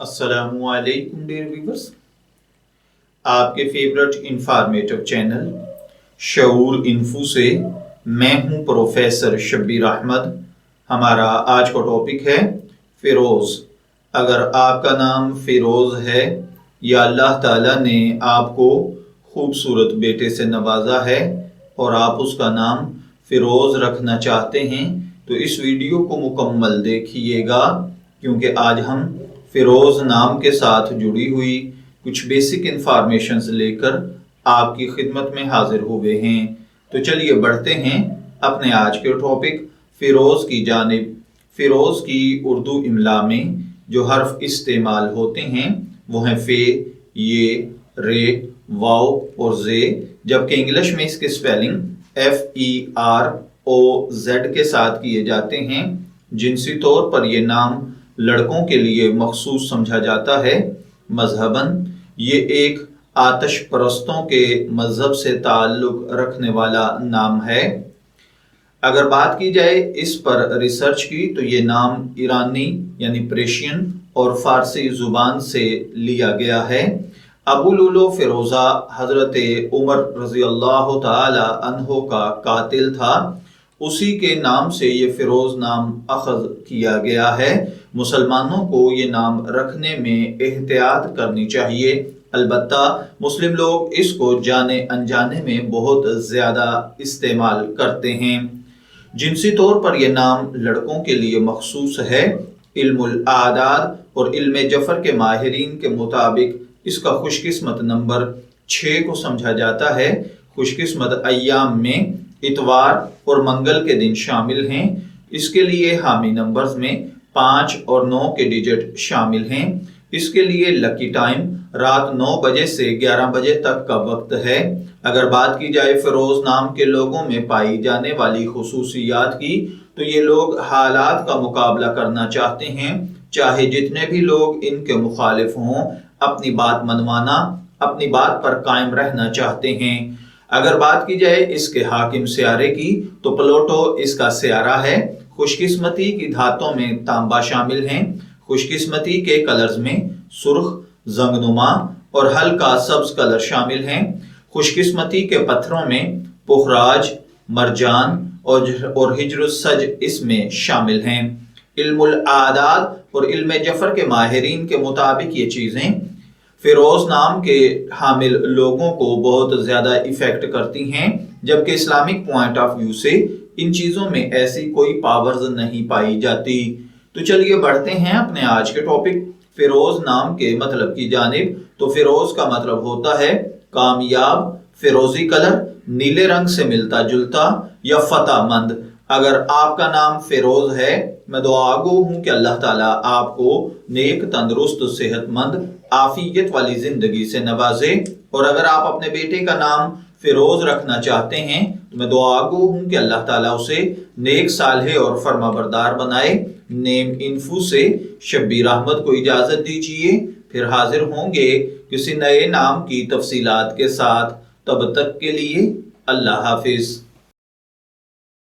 السلام علیکم dear viewers, آپ کے فیورٹ انفارمیٹو چینل شعور انفو سے میں ہوں پروفیسر شبیر احمد۔ ہمارا آج کا ٹاپک ہے فیروز۔ اگر آپ کا نام فیروز ہے یا اللہ تعالیٰ نے آپ کو خوبصورت بیٹے سے نوازا ہے اور آپ اس کا نام فیروز رکھنا چاہتے ہیں تو اس ویڈیو کو مکمل دیکھیے گا، کیونکہ آج ہم فیروز نام کے ساتھ جڑی ہوئی کچھ بیسک انفارمیشنز لے کر آپ کی خدمت میں حاضر ہوئے ہیں۔ تو چلیے بڑھتے ہیں اپنے آج کے ٹاپک فیروز کی جانب۔ فیروز کی اردو املا میں جو حرف استعمال ہوتے ہیں وہ ہیں فے، یہ، رے، واو اور زے، جبکہ انگلش میں اس کے سپیلنگ FEROZ کے ساتھ کیے جاتے ہیں۔ جنسی طور پر یہ نام لڑکوں کے لیے مخصوص سمجھا جاتا ہے۔ مذہباً یہ ایک آتش پرستوں کے مذہب سے تعلق رکھنے والا نام ہے۔ اگر بات کی جائے اس پر ریسرچ کی تو یہ نام ایرانی یعنی پریشین اور فارسی زبان سے لیا گیا ہے۔ ابو لولو فیروزہ حضرت عمر رضی اللہ تعالی عنہ کا قاتل تھا، اسی کے نام سے یہ فیروز نام اخذ کیا گیا ہے۔ مسلمانوں کو یہ نام رکھنے میں احتیاط کرنی چاہیے، البتہ مسلم لوگ اس کو جانے انجانے میں بہت زیادہ استعمال کرتے ہیں۔ جنسی طور پر یہ نام لڑکوں کے لیے مخصوص ہے۔ علم الاعداد اور علم جفر کے ماہرین کے مطابق اس کا خوش قسمت نمبر 6 کو سمجھا جاتا ہے۔ خوش قسمت ایام میں اتوار اور منگل کے دن شامل ہیں۔ اس کے لیے حامی نمبرز میں 5 اور 9 کے ڈیجٹ شامل ہیں۔ اس کے لیے لکی ٹائم رات 9 بجے سے 11 بجے تک کا وقت ہے۔ اگر بات کی جائے فیروز نام کے لوگوں میں پائی جانے والی خصوصیات کی تو یہ لوگ حالات کا مقابلہ کرنا چاہتے ہیں، چاہے جتنے بھی لوگ ان کے مخالف ہوں، اپنی بات منوانا، اپنی بات پر قائم رہنا چاہتے ہیں۔ اگر بات کی جائے اس کے حاکم سیارے کی تو پلوٹو اس کا سیارہ ہے۔ خوش قسمتی کی دھاتوں میں تانبا شامل ہیں۔ خوش قسمتی کے کلرز میں سرخ، زنگنما اور ہلکا سبز کلر شامل ہیں۔ خوش قسمتی کے پتھروں میں پخراج، مرجان اور حجر السج اس میں شامل ہیں۔ علم الاعداد اور علم جفر کے ماہرین کے مطابق یہ چیزیں فیروز نام کے حامل لوگوں کو بہت زیادہ افیکٹ کرتی ہیں، جبکہ اسلامک پوائنٹ آف ویو سے ان چیزوں میں ایسی کوئی پاورز نہیں پائی جاتی۔ تو چلیے بڑھتے ہیں اپنے آج کے ٹاپک فیروز نام کے مطلب کی جانب۔ تو فیروز کا مطلب ہوتا ہے کامیاب، فیروزی کلر، نیلے رنگ سے ملتا جلتا یا فتح مند۔ اگر آپ کا نام فیروز ہے، میں دعا گو ہوں کہ اللہ تعالیٰ آپ کو نیک، تندرست، صحت مند، عافیت والی زندگی سے نوازے۔ اور اگر آپ اپنے بیٹے کا نام فیروز رکھنا چاہتے ہیں تو میں دعا گو ہوں کہ اللہ تعالیٰ اسے نیک، صالح اور فرما بردار بنائے۔ نیم انفو سے شبیر احمد کو اجازت دیجیے، پھر حاضر ہوں گے کسی نئے نام کی تفصیلات کے ساتھ۔ تب تک کے لیے اللہ حافظ۔